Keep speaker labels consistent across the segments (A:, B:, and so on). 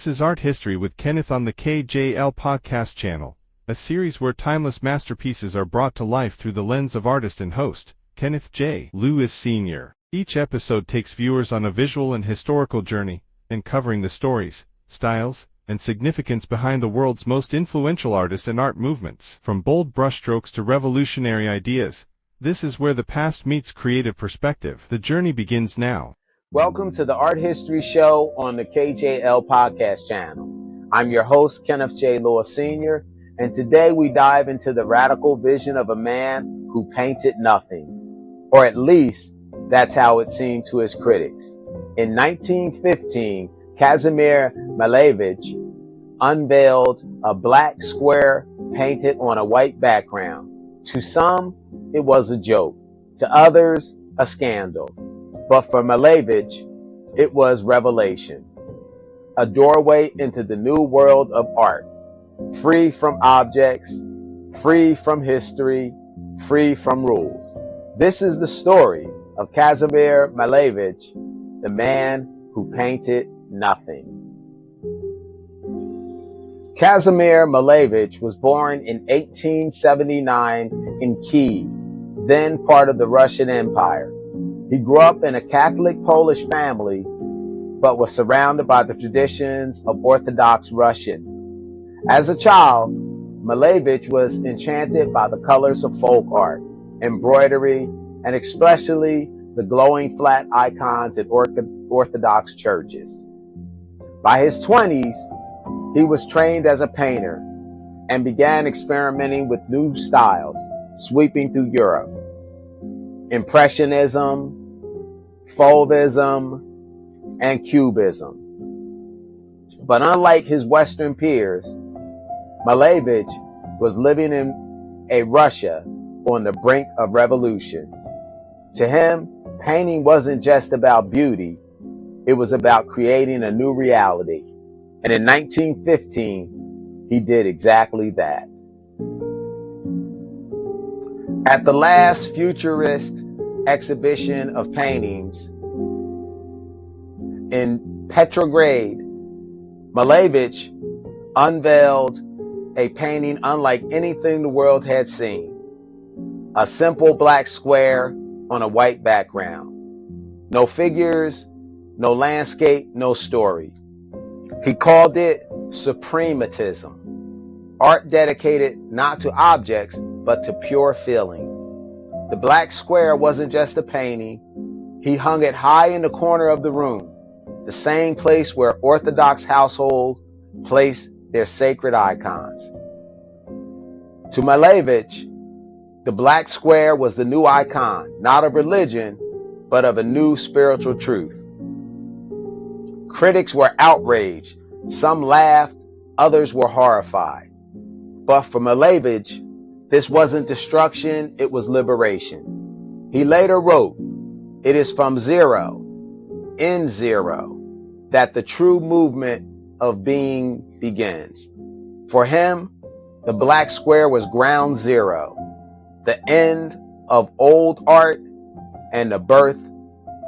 A: This is Art History with Kenneth on the KJL podcast channel, a series where timeless masterpieces are brought to life through the lens of artist and host, Kenneth J. Lewis Sr. Each episode takes viewers on a visual and historical journey, uncovering the stories, styles, and significance behind the world's most influential artists and art movements. From bold brushstrokes to revolutionary ideas, this is where the past meets creative perspective. The journey begins now.
B: Welcome to the Art History Show on the KJL podcast channel. I'm your host, Kenneth J. Lewis Sr., and today we dive into the radical vision of a man who painted nothing, or at least that's how it seemed to his critics. In 1915, Kazimir Malevich unveiled a black square painted on a white background. To some, it was a joke. To others, a scandal. But for Malevich, it was revelation. A doorway into the new world of art. Free from objects, free from history, free from rules. This is the story of Kazimir Malevich, the man who painted nothing. Kazimir Malevich was born in 1879 in Kiev, then part of the Russian Empire. He grew up in a Catholic Polish family, but was surrounded by the traditions of Orthodox Russian. As a child, Malevich was enchanted by the colors of folk art, embroidery, and especially the glowing flat icons in Orthodox churches. By his 20s, he was trained as a painter and began experimenting with new styles, sweeping through Europe. Impressionism, Fauvism, and Cubism. But unlike his Western peers, Malevich was living in a Russia on the brink of revolution. To him, painting wasn't just about beauty, it was about creating a new reality. And in 1915, he did exactly that. At the last futurist exhibition of paintings in Petrograd, Malevich unveiled a painting unlike anything the world had seen. A simple black square on a white background. No figures, no landscape, no story. He called it Suprematism, art dedicated not to objects, but to pure feeling. The black square wasn't just a painting. He hung it high in the corner of the room, the same place where Orthodox households placed their sacred icons. To Malevich, the black square was the new icon, not of religion, but of a new spiritual truth. Critics were outraged. Some laughed, others were horrified. But for Malevich, this wasn't destruction, it was liberation. He later wrote, "It is from zero, in zero, that the true movement of being begins." For him, the black square was ground zero, the end of old art and the birth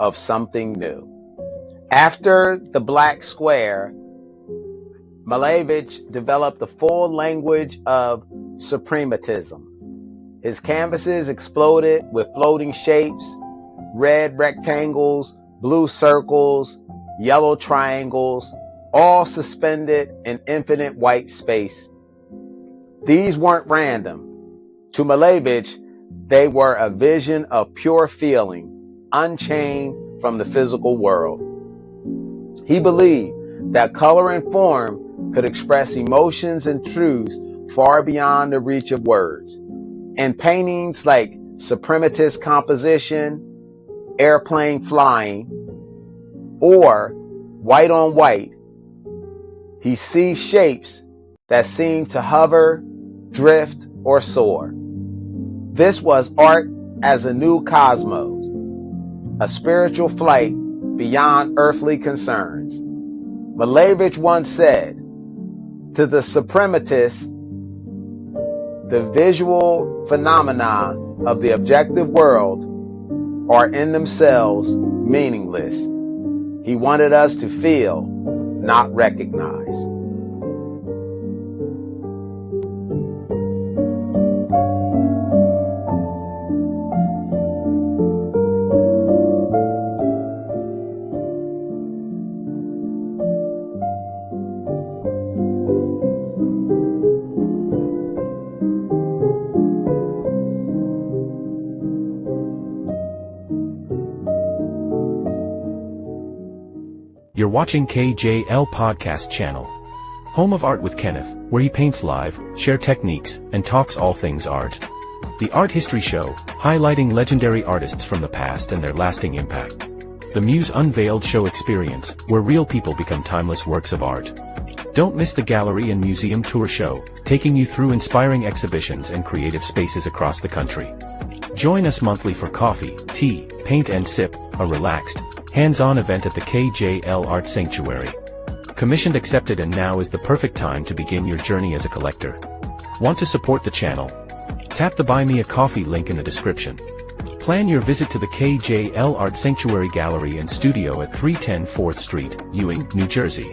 B: of something new. After the black square, Malevich developed the full language of Suprematism. His canvases exploded with floating shapes, red rectangles, blue circles, yellow triangles, all suspended in infinite white space. These weren't random. To Malevich, they were a vision of pure feeling, unchained from the physical world. He believed that color and form could express emotions and truths far beyond the reach of words. In paintings like Suprematist Composition, Airplane Flying, or White on White, he sees shapes that seem to hover, drift, or soar. This was art as a new cosmos, a spiritual flight beyond earthly concerns. Malevich once said, "To the suprematist, the visual phenomena of the objective world are in themselves meaningless. He wanted us to feel, not recognized.
C: You're watching KJL Podcast Channel, home of Art with Kenneth, where he paints live, share techniques, and talks all things art. The Art History Show, highlighting legendary artists from the past and their lasting impact. The Muse Unveiled Show Experience, where real people become timeless works of art. Don't miss the Gallery and Museum Tour Show, taking you through inspiring exhibitions and creative spaces across the country. Join us monthly for coffee, tea, paint and sip, a relaxed, hands-on event at the KJL Art Sanctuary. Commissioned accepted, and now is the perfect time to begin your journey as a collector. Want to support the channel? Tap the Buy Me a Coffee link in the description. Plan your visit to the KJL Art Sanctuary Gallery and Studio at 310 4th Street, Ewing, New Jersey.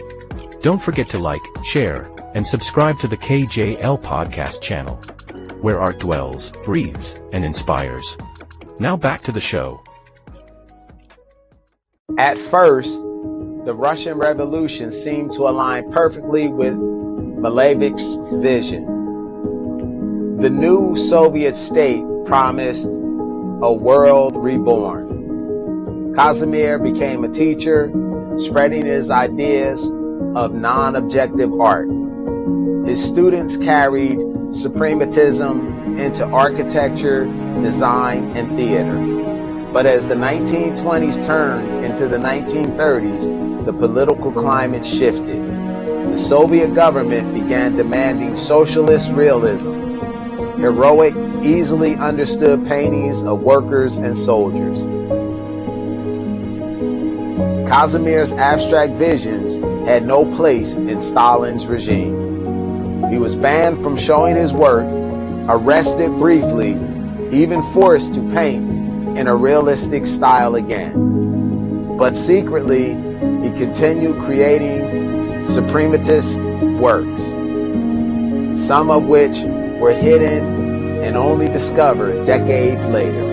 C: Don't forget to like, share, and subscribe to the KJL Podcast Channel, where art dwells, breathes, and inspires. Now back to the show.
B: At first, the Russian Revolution seemed to align perfectly with Malevich's vision. The new Soviet state promised a world reborn. Kazimir became a teacher, spreading his ideas of non-objective art. His students carried Suprematism into architecture, design, and theater. But as the 1920s turned into the 1930s, the political climate shifted. The Soviet government began demanding socialist realism, heroic, easily understood paintings of workers and soldiers. Kazimir's abstract visions had no place in Stalin's regime. He was banned from showing his work, arrested briefly, even forced to paint in a realistic style again. But secretly, he continued creating suprematist works, some of which were hidden and only discovered decades later.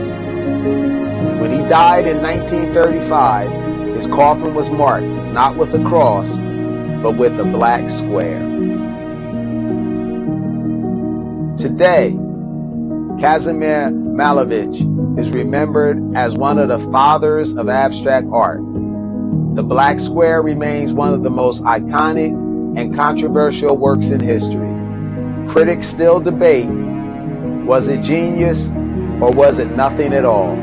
B: When he died in 1935, his coffin was marked not with a cross, but with a black square. Today, Kazimir Malevich is remembered as one of the fathers of abstract art. The black square remains one of the most iconic and controversial works in history. Critics still debate, was it genius or was it nothing at all?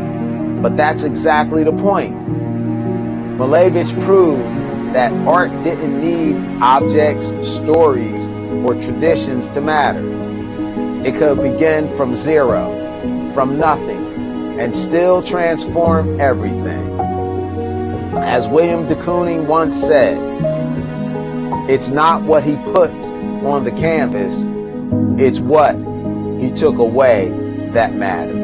B: But that's exactly the point. Malevich proved that art didn't need objects, stories, or traditions to matter. It could begin from zero, from nothing, and still transform everything. As William de Kooning once said, it's not what he puts on the canvas, it's what he took away that mattered.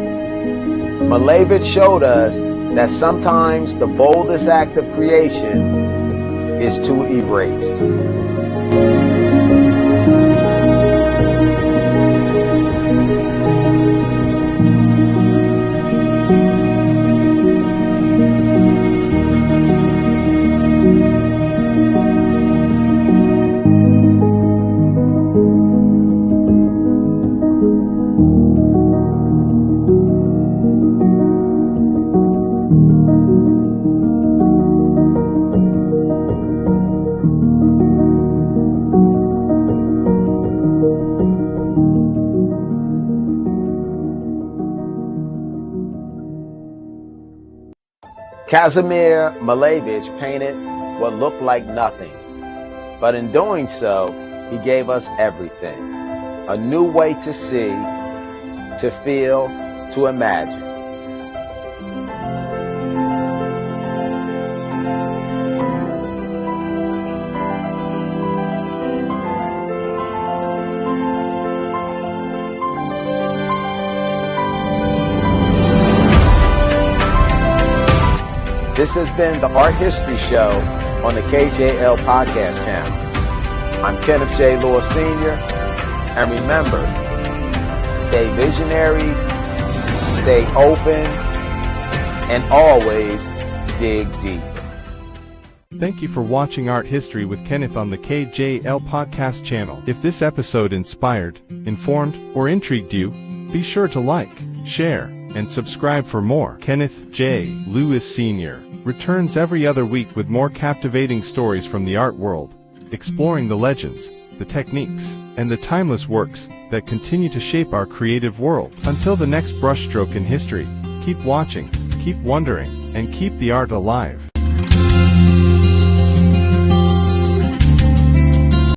B: Malevich showed us that sometimes the boldest act of creation is to erase. Kazimir Malevich painted what looked like nothing, but in doing so, he gave us everything. A new way to see, to feel, to imagine. This has been the Art History Show on the KJL Podcast channel. I'm Kenneth J. Lewis Sr. And remember, stay visionary, stay open, and always dig deep.
A: Thank you for watching Art History with Kenneth on the KJL Podcast channel. If this episode inspired, informed, or intrigued you, be sure to like, share, and subscribe for more. Kenneth J. Lewis Sr. returns every other week with more captivating stories from the art world, exploring the legends, the techniques, and the timeless works that continue to shape our creative world. Until the next brushstroke in history, keep watching, keep wondering, and keep the art alive.